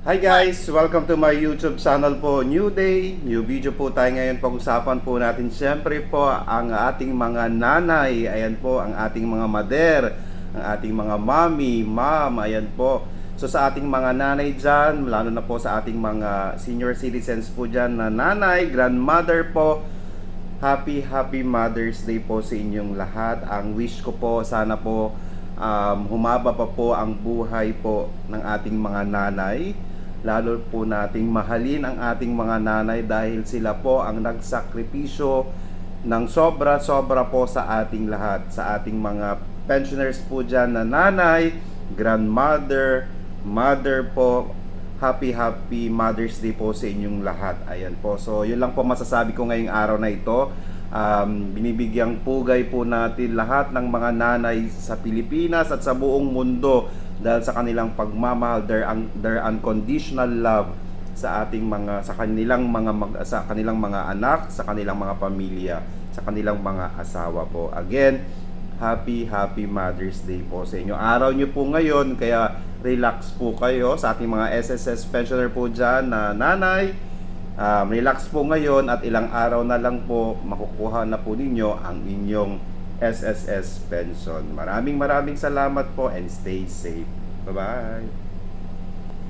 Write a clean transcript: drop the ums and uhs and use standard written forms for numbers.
Hi guys! Welcome to my YouTube channel po. New day, new video po tayo ngayon. Pag-usapan po natin siyempre po ang ating mga nanay. Ayan po, ang ating mga mother, ang ating mga mommy, mom. Ayan po. So sa ating mga nanay dyan, lalo na po sa ating mga senior citizens po dyan na nanay, grandmother po, happy Mother's Day po sa inyong lahat. Ang wish ko po, sana po humaba pa po ang buhay po ng ating mga nanay. Lalo po nating mahalin ang ating mga nanay dahil sila po ang nagsakripisyo ng sobra-sobra po sa ating lahat. Sa ating mga pensioners po dyan na nanay, grandmother, mother po, happy Mother's Day po sa inyong lahat. Ayan po. So, yun lang po masasabi ko ngayong araw na ito. Binibigyang pugay po natin lahat ng mga nanay sa Pilipinas at sa buong mundo dahil sa kanilang pagmamahal, their unconditional love sa ating mga sa kanilang mga anak, sa kanilang mga pamilya, sa kanilang mga asawa po. Again, happy Mother's Day po sa inyo. Araw nyo po ngayon, kaya relax po kayo sa ating mga SSS pensioner po dyan na nanay. Relax po ngayon at ilang araw na lang po makukuha na po ninyo ang inyong SSS pension. Maraming salamat po and stay safe. Bye-bye.